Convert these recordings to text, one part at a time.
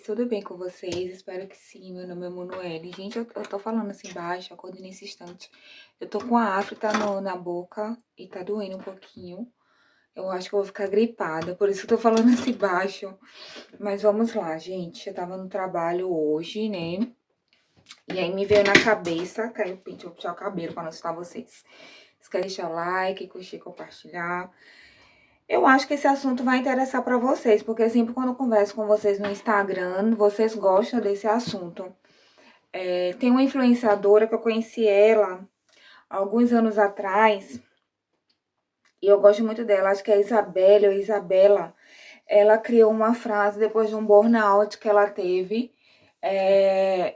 Tudo bem com vocês? Espero que sim. Meu nome é Manuele. Gente, eu tô falando assim baixo, acordo nesse instante. Eu tô com a afta na boca e tá doendo um pouquinho. Eu acho que eu vou ficar gripada, por isso que eu tô falando assim baixo. Mas vamos lá, gente. Eu tava no trabalho hoje, né? E aí me veio na cabeça, caiu o pente, vou puxar o cabelo pra não assustar vocês. Vocês querem deixar o like, curtir, compartilhar. Eu acho que esse assunto vai interessar pra vocês, porque sempre quando eu converso com vocês no Instagram, vocês gostam desse assunto. Tem uma influenciadora que eu conheci ela há alguns anos atrás, e eu gosto muito dela, acho que é Isabelle ou Isabela. Ela criou uma frase depois de um burnout que ela teve,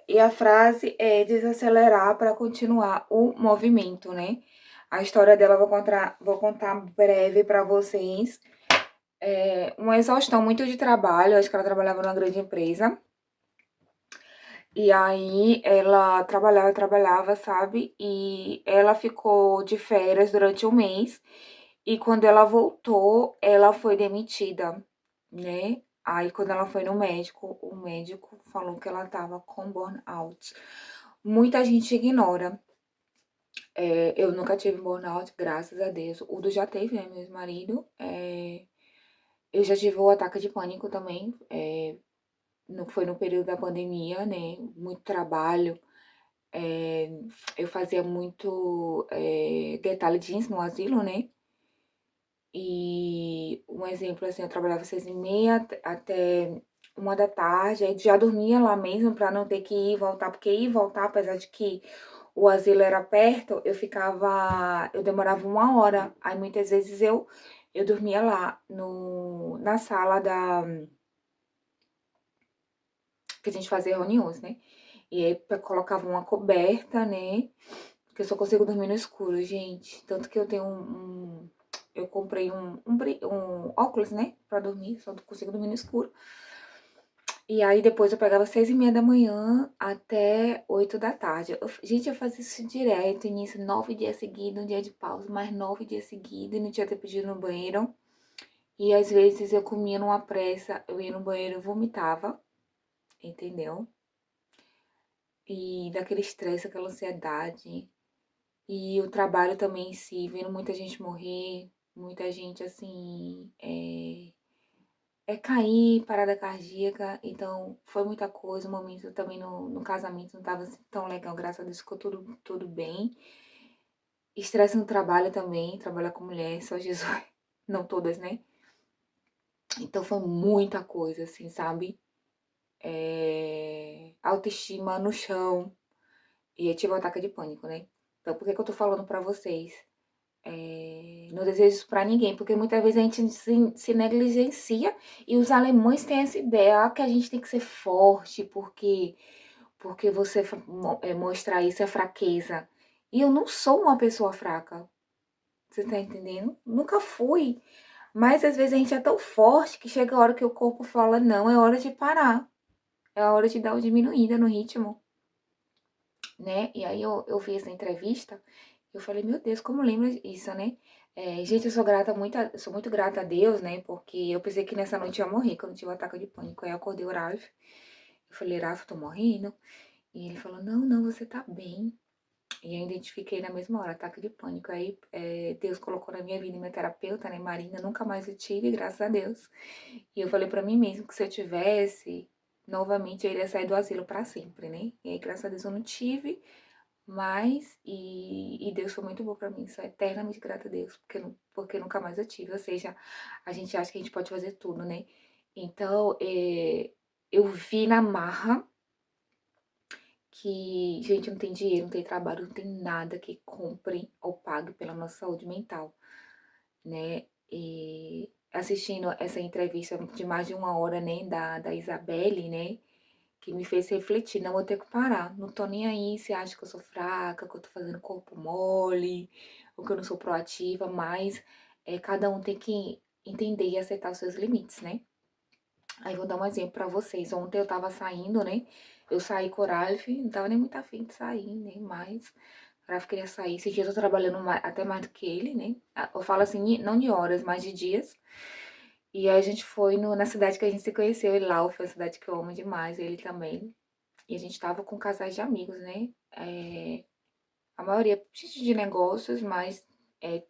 e a frase é desacelerar para continuar o movimento, né? A história dela eu vou contar breve para vocês. Uma exaustão muito de trabalho, acho que ela trabalhava numa grande empresa. E aí ela trabalhava, sabe? E ela ficou de férias durante um mês. E quando ela voltou, ela foi demitida, né? Aí quando ela foi no médico, o médico falou que ela tava com burnout. Muita gente ignora. Eu nunca tive burnout, graças a Deus. O do já teve, né? Meu ex-marido. Eu já tive o ataque de pânico também. Foi no período da pandemia, né? Muito trabalho. É, eu fazia muito detalhe jeans no asilo, né? E um exemplo, assim, eu trabalhava 6h30 até 1 da tarde, aí já dormia lá mesmo pra não ter que ir e voltar, porque ir e voltar, apesar de que o asilo era perto, eu demorava 1 hora, aí muitas vezes eu dormia lá na sala que a gente fazia reuniões, né? E aí colocava uma coberta, né? Porque eu só consigo dormir no escuro, gente. Tanto que eu tenho eu comprei um óculos, né? Pra dormir, só consigo dormir no escuro. E aí depois eu pegava 6h30 da manhã até 8 da tarde. Gente, eu fazia isso direto, início 9 dias seguidos, um dia de pausa, mais 9 dias seguidos, e não tinha tempo de ir no banheiro. E às vezes eu comia numa pressa, eu ia no banheiro e vomitava, entendeu? E daquele estresse, aquela ansiedade. E o trabalho também em si, vendo muita gente morrer, muita gente assim, cair, parada cardíaca. Então, foi muita coisa. O momento também no casamento não tava assim, tão legal, graças a Deus, ficou tudo bem. Estresse no trabalho também, trabalhar com mulher, só Jesus, não todas, né? Então, foi muita coisa, assim, sabe? Autoestima no chão. E eu tive um ataque de pânico, né? Então, por que que eu tô falando pra vocês? Não desejo isso pra ninguém, porque muitas vezes a gente se negligencia e os alemães têm essa ideia que a gente tem que ser forte porque você mostrar isso é fraqueza. E eu não sou uma pessoa fraca, você tá entendendo? Nunca fui. Mas às vezes a gente é tão forte que chega a hora que o corpo fala, não, é hora de parar. É a hora de dar uma diminuída no ritmo, né? E aí eu vi essa entrevista, eu falei, meu Deus, como lembra isso, né? Gente, sou muito grata a Deus, né? Porque eu pensei que nessa noite eu ia morrer quando tive o ataque de pânico. Aí eu acordei o Ralph. Eu falei, Ralph, eu tô morrendo. E ele falou, não, não, você tá bem. E eu identifiquei na mesma hora, ataque de pânico. Aí Deus colocou na minha vida minha terapeuta, né, Marina, nunca mais eu tive, graças a Deus. E eu falei pra mim mesmo que se eu tivesse, novamente eu iria sair do asilo pra sempre, né? E aí, graças a Deus, eu não tive. E Deus foi muito bom pra mim, sou eternamente grata a Deus, porque nunca mais eu tive. Ou seja, a gente acha que a gente pode fazer tudo, né? Então, eu vi na marra que, gente, não tem dinheiro, não tem trabalho, não tem nada que compre ou pague pela nossa saúde mental, né? E assistindo essa entrevista de mais de 1 hora, né, da Isabelle, né? Que me fez refletir, não vou ter que parar, não tô nem aí se acha que eu sou fraca, que eu tô fazendo corpo mole, ou que eu não sou proativa, mas cada um tem que entender e aceitar os seus limites, né? Aí vou dar um exemplo pra vocês, ontem eu tava saindo, né, eu saí com o Ralph, não tava nem muito afim de sair, né, mas o Ralph queria sair, esse dia eu tô trabalhando até mais do que ele, né, eu falo assim, não de horas, mas de dias, E aí a gente foi na cidade que a gente se conheceu, e lá foi uma cidade que eu amo demais, ele também. E a gente tava com casais de amigos, né? A maioria gente de negócios, mas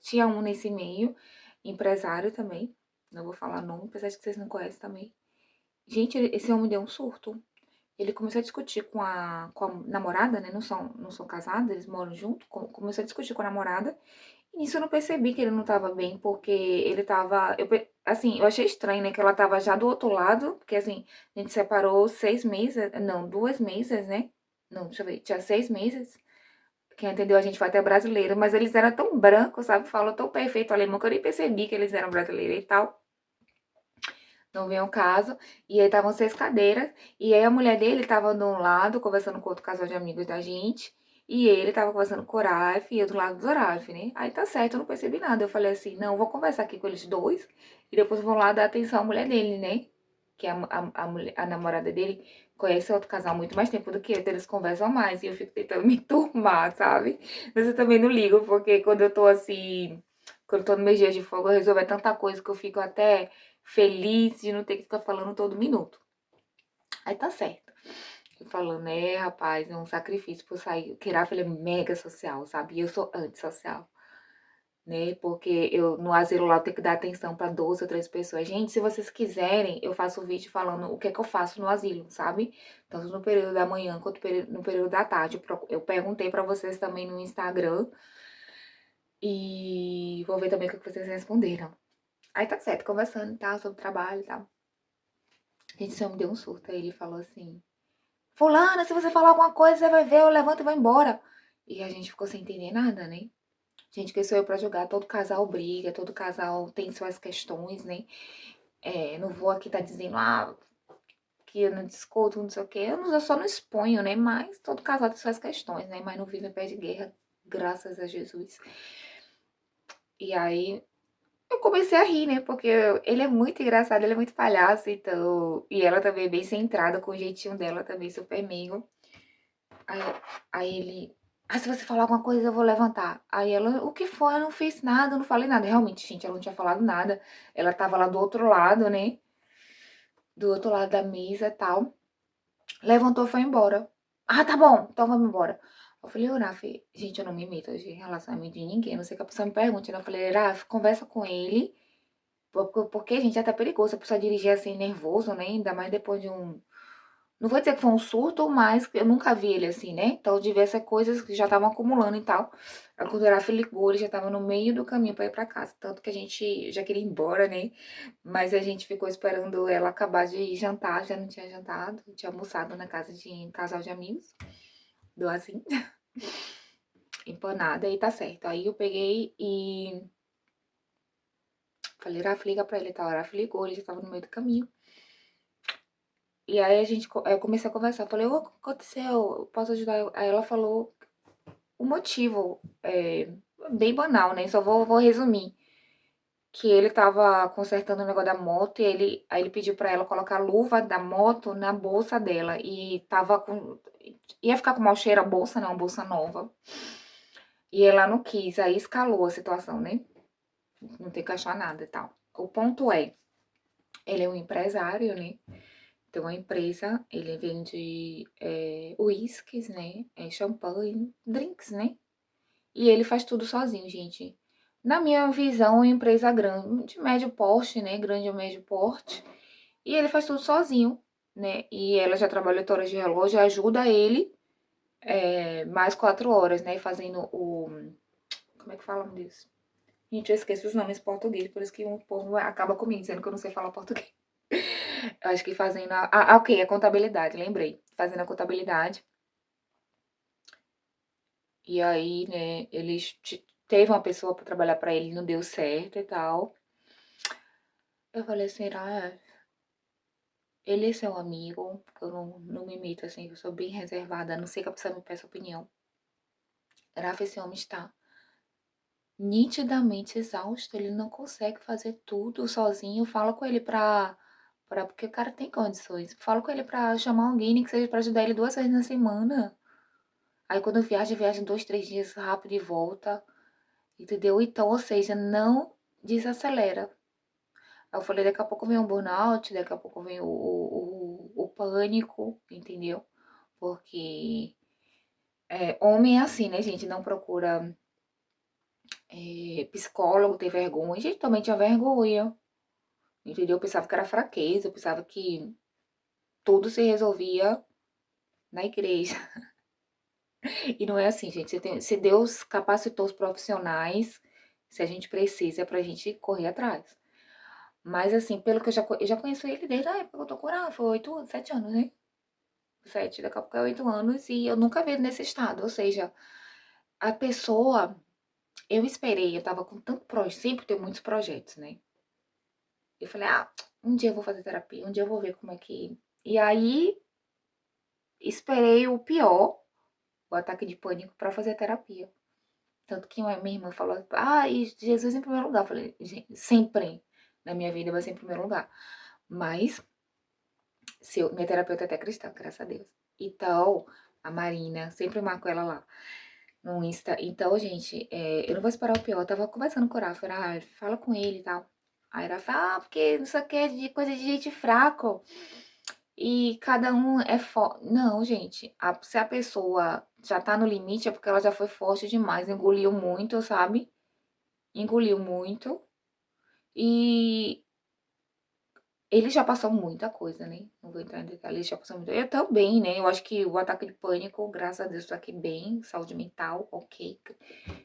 tinha um nesse meio, empresário também. Não vou falar nome, apesar de que vocês não conhecem também. Gente, esse homem deu um surto. Ele começou a discutir com a namorada, né? Não são casados, eles moram junto. Começou a discutir com a namorada. E nisso eu não percebi que ele não tava bem, porque ele tava. Assim, eu achei estranho, né? Que ela tava já do outro lado, porque assim, a gente separou 6 meses, não, 2 meses, né? Não, deixa eu ver, tinha 6 meses. Quem entendeu a gente foi até brasileiro, mas eles eram tão brancos, sabe? Falou tão perfeito o alemão que eu nem percebi que eles eram brasileiros e tal. Não veio ao caso. E aí estavam 6 cadeiras. E aí a mulher dele tava de um lado, conversando com outro casal de amigos da gente. E ele tava conversando com o Ralph e eu do lado do Ralph, né? Aí tá certo, eu não percebi nada. Eu falei assim, não, vou conversar aqui com eles dois. E depois vou lá dar atenção à mulher dele, né? Que a namorada dele conhece outro casal há muito mais tempo do que eu. Então eles conversam mais. E eu fico tentando me turmar, sabe? Mas eu também não ligo, porque quando eu tô assim... Quando eu tô no meu dia de folga, eu resolvo tanta coisa que eu fico até feliz de não ter que ficar falando todo minuto. Aí tá certo. Eu falando, rapaz, é um sacrifício por sair. O Kiraf, ele é mega social, sabe? E eu sou antissocial, né? Porque eu, no asilo lá, eu tenho que dar atenção pra 12 ou 13 pessoas. Gente, se vocês quiserem, eu faço um vídeo falando o que é que eu faço no asilo, sabe? Tanto no período da manhã quanto no período da tarde. Eu perguntei pra vocês também no Instagram. E vou ver também o que vocês responderam. Aí tá certo, conversando e tal, sobre trabalho e tal. Gente, esse homem deu um surto. Aí ele falou assim: Fulana, se você falar alguma coisa, você vai ver, eu levanto e vou embora. E a gente ficou sem entender nada, né? Gente, que sou eu pra julgar. Todo casal briga, todo casal tem suas questões, né? Não vou aqui tá dizendo, que eu não discuto, não sei o quê. Eu só não exponho, né? Mas todo casal tem suas questões, né? Mas não vive em pé de guerra, graças a Jesus. E aí eu comecei a rir, né? Porque ele é muito engraçado, ele é muito palhaço, então. E ela também é bem centrada, com o jeitinho dela também, super amigo. Aí, aí ele. Se você falar alguma coisa, eu vou levantar. Aí ela, o que foi? Eu não fiz nada, eu não falei nada. Realmente, gente, ela não tinha falado nada. Ela tava lá do outro lado, né? Do outro lado da mesa e tal. Levantou e foi embora. Tá bom, então vamos embora. Eu falei, Raf, gente, eu não me meto de relacionamento de ninguém. Não sei que a pessoa me pergunte, né? Eu falei, Raf, conversa com ele. Porque, gente, é até perigoso. A pessoa dirigir assim nervoso, né? Ainda mais depois de um. Não vou dizer que foi um surto, mas eu nunca vi ele assim, né? Então, diversas coisas que já estavam acumulando e tal. A quando o Rafa ligou, ele já tava no meio do caminho pra ir pra casa. Tanto que a gente já queria ir embora, né? Mas a gente ficou esperando ela acabar de jantar. Já não tinha jantado, tinha almoçado na casa de um casal de amigos. Do assim, empanada, e tá certo. Aí eu peguei e falei, Rafa, liga pra ele, tá? O Rafa ligou, ele já tava no meio do caminho. E aí eu comecei a conversar. Falei, o que aconteceu? Eu posso ajudar? Aí ela falou o motivo, bem banal, né? Só vou resumir. Que ele tava consertando o negócio da moto e aí ele pediu pra ela colocar a luva da moto na bolsa dela. E tava com. Ia ficar com mau cheiro a bolsa, né? Uma bolsa nova. E ela não quis, aí escalou a situação, né? Não tem que achar nada e tal. O ponto é, ele é um empresário, né? Tem uma empresa, ele vende uísques, né? Champanhe, drinks, né? E ele faz tudo sozinho, gente. Na minha visão, é uma empresa grande, de médio porte, né? Grande ou médio porte. E ele faz tudo sozinho, né? E ela já trabalha 8 horas de relógio, ajuda ele mais 4 horas, né? Fazendo o. Como é que fala disso? Gente, eu esqueço os nomes em português, por isso que o povo acaba comigo, dizendo que eu não sei falar português. Eu acho que fazendo ok, a contabilidade, lembrei. Fazendo a contabilidade. E aí, né, teve uma pessoa pra trabalhar pra ele, não deu certo e tal. Eu falei assim, ele é seu amigo, eu não me imito assim, eu sou bem reservada, a não sei que a pessoa me peça opinião. Rafa, esse homem está nitidamente exausto, ele não consegue fazer tudo sozinho. Fala com ele porque o cara tem condições. Fala com ele pra chamar alguém, nem que seja pra ajudar ele 2 vezes na semana. Aí quando viaja 2, 3 dias rápido e volta, entendeu? Então, ou seja, não desacelera. Aí eu falei, daqui a pouco vem o burnout, daqui a pouco vem o pânico, entendeu? Porque homem é assim, né, gente? Não procura psicólogo, tem vergonha. Gente, também tinha vergonha, entendeu? Eu pensava que era fraqueza, eu pensava que tudo se resolvia na igreja. E não é assim, gente. Se Deus capacitou os profissionais, se a gente precisa, é pra gente correr atrás. Mas assim, pelo que eu já conheço ele desde a época que eu tô curada, foi 8, 7 anos, né? 7, daqui a pouco é 8 anos e eu nunca vi ele nesse estado. Ou seja, a pessoa, eu esperei, eu tava com tanto projeto, sempre tem muitos projetos, né? Eu falei, um dia eu vou fazer terapia, um dia eu vou ver como é que. E aí, esperei o pior, o ataque de pânico, pra fazer terapia. Tanto que minha irmã falou, e Jesus em primeiro lugar. Eu falei, gente, sempre na minha vida vai ser em primeiro lugar. Mas, minha terapeuta é até cristã, graças a Deus. Então, a Marina, sempre marco ela lá no Insta. Então, gente, eu não vou esperar o pior. Eu tava conversando com o Rafa, fala com ele e tal. Aí ela fala, porque isso aqui é de coisa de gente fraco. E cada um é forte. Não, gente, se a pessoa já tá no limite é porque ela já foi forte demais, engoliu muito, sabe? Engoliu muito. E ele já passou muita coisa, né? Não vou entrar em detalhes, ele já passou muito. Eu também, né? Eu acho que o ataque de pânico, graças a Deus, tô aqui bem, saúde mental, ok.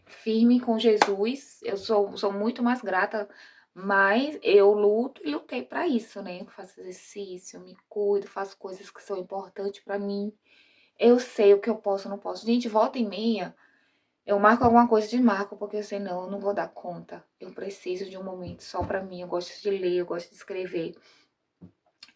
Firme com Jesus. Eu sou muito mais grata, mas eu luto e lutei pra isso, né? Eu faço exercício, me cuido, faço coisas que são importantes pra mim. Eu sei o que eu posso, não posso. Gente, volta e meia, eu marco alguma coisa de marco, porque eu sei, não, eu não vou dar conta. Eu preciso de um momento só pra mim. Eu gosto de ler, eu gosto de escrever.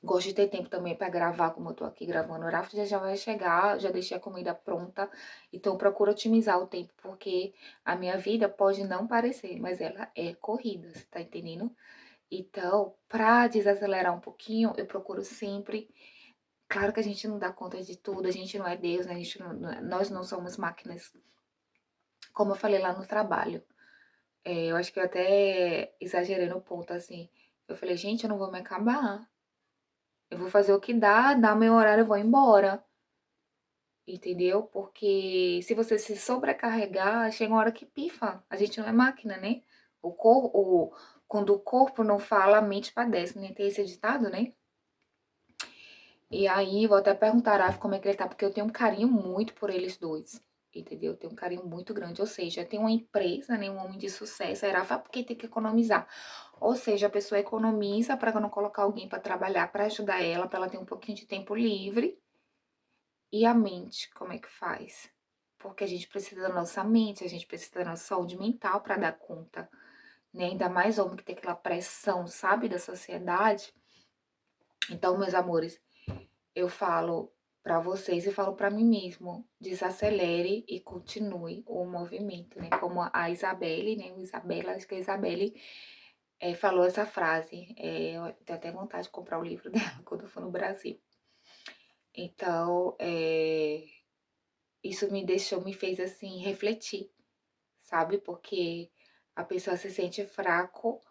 Gosto de ter tempo também pra gravar, como eu tô aqui gravando. O Rafa já vai chegar, já deixei a comida pronta. Então, eu procuro otimizar o tempo, porque a minha vida pode não parecer, mas ela é corrida, você tá entendendo? Então, pra desacelerar um pouquinho, eu procuro sempre. Claro que a gente não dá conta de tudo, a gente não é Deus, né? Nós não somos máquinas. Como eu falei lá no trabalho. Eu acho que eu até exagerei no ponto, assim. Eu falei, gente, eu não vou me acabar. Eu vou fazer o que dá meu horário, eu vou embora. Entendeu? Porque se você se sobrecarregar, chega uma hora que pifa. A gente não é máquina, né? Quando o corpo não fala, a mente padece, né? Tem esse ditado, né? E aí, vou até perguntar a Rafa como é que ele tá, porque eu tenho um carinho muito por eles dois. Entendeu? Eu tenho um carinho muito grande. Ou seja, tem uma empresa, né? Um homem de sucesso. Aí Rafa, porque tem que economizar. Ou seja, a pessoa economiza para não colocar alguém para trabalhar, para ajudar ela, para ela ter um pouquinho de tempo livre. E a mente, como é que faz? Porque a gente precisa da nossa mente, a gente precisa da nossa saúde mental para dar conta, né? Ainda mais homem que tem aquela pressão, sabe, da sociedade. Então, meus amores, eu falo para vocês e falo para mim mesmo, desacelere e continue o movimento, né? Como a Isabelle, né? O Isabela, acho que a Isabelle falou essa frase. Eu tenho até vontade de comprar o livro dela quando eu for no Brasil. Então, isso me fez assim refletir, sabe? Porque a pessoa se sente fraco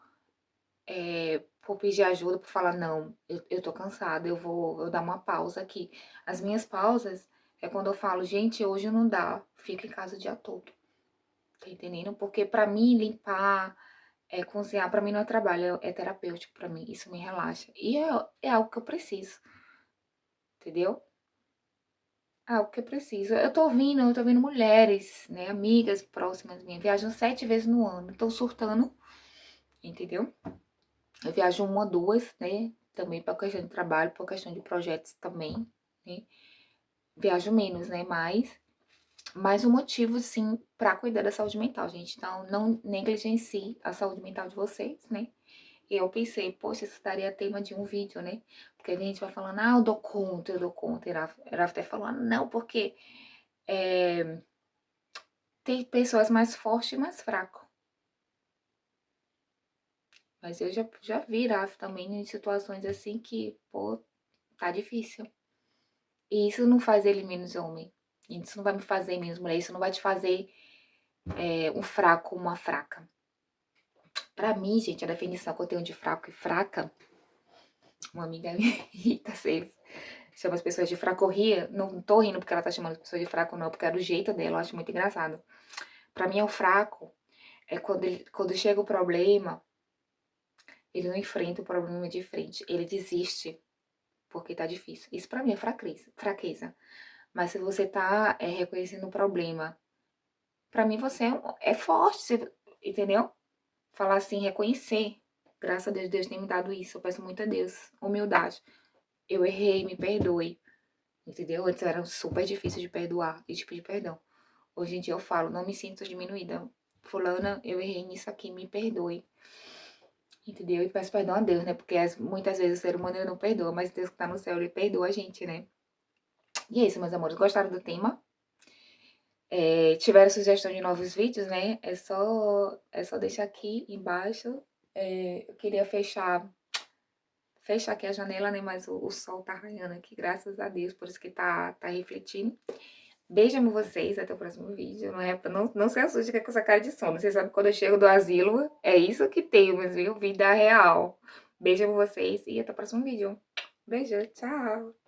por pedir ajuda, por falar, não, eu tô cansada, eu dar uma pausa aqui. As minhas pausas é quando eu falo, gente, hoje não dá, fica em casa o dia todo. Tá entendendo? Porque pra mim, limpar, cozinhar, pra mim não é trabalho, é terapêutico pra mim, isso me relaxa. E é algo que eu preciso, entendeu? É algo que eu preciso. Eu tô vendo mulheres, né, amigas próximas minhas, viajam 7 vezes no ano, estão surtando, entendeu? Eu viajo uma, duas, né? Também por questão de trabalho, por questão de projetos também, né? Viajo menos, né? Mais um motivo, sim, pra cuidar da saúde mental, gente. Então, não negligencie a saúde mental de vocês, né? E eu pensei, poxa, isso daria tema de um vídeo, né? Porque a gente vai falando, eu dou conta, eu dou conta. Era até falando, não, porque tem pessoas mais fortes e mais fracas. Mas eu já vi Rafa também em situações assim que, pô, tá difícil. E isso não faz ele menos homem. Isso não vai me fazer menos mulher. Isso não vai te fazer um fraco ou uma fraca. Pra mim, gente, a definição que eu tenho de fraco e fraca, uma amiga minha, Rita Seves, chama as pessoas de fracorria. Não tô rindo porque ela tá chamando as pessoas de fraco, não, porque é do jeito dela, eu acho muito engraçado. Pra mim, é o fraco é quando chega o problema, ele não enfrenta o problema de frente, ele desiste porque tá difícil. Isso pra mim é fraqueza. Mas se você tá reconhecendo o problema, pra mim você é forte, entendeu? Falar assim, reconhecer. Graças a Deus, Deus tem me dado isso. Eu peço muito a Deus. Humildade. Eu errei, me perdoe. Entendeu? Antes era super difícil de perdoar e de pedir perdão. Hoje em dia eu falo, não me sinto diminuída. Fulana, eu errei nisso aqui, me perdoe. Entendeu? E peço perdão a Deus, né? Porque muitas vezes o ser humano não perdoa, mas Deus que tá no céu, ele perdoa a gente, né? E é isso, meus amores. Gostaram do tema? Tiveram sugestão de novos vídeos, né? É só deixar aqui embaixo. Eu queria fechar aqui a janela, né? Mas o sol tá raiando aqui, graças a Deus, por isso que tá refletindo. Beijo, amo vocês, até o próximo vídeo. Não se assuste que é com essa cara de sono. Vocês sabem que quando eu chego do asilo, é isso que temos, viu? Vida real. Beijo, amo vocês e até o próximo vídeo. Beijo, tchau!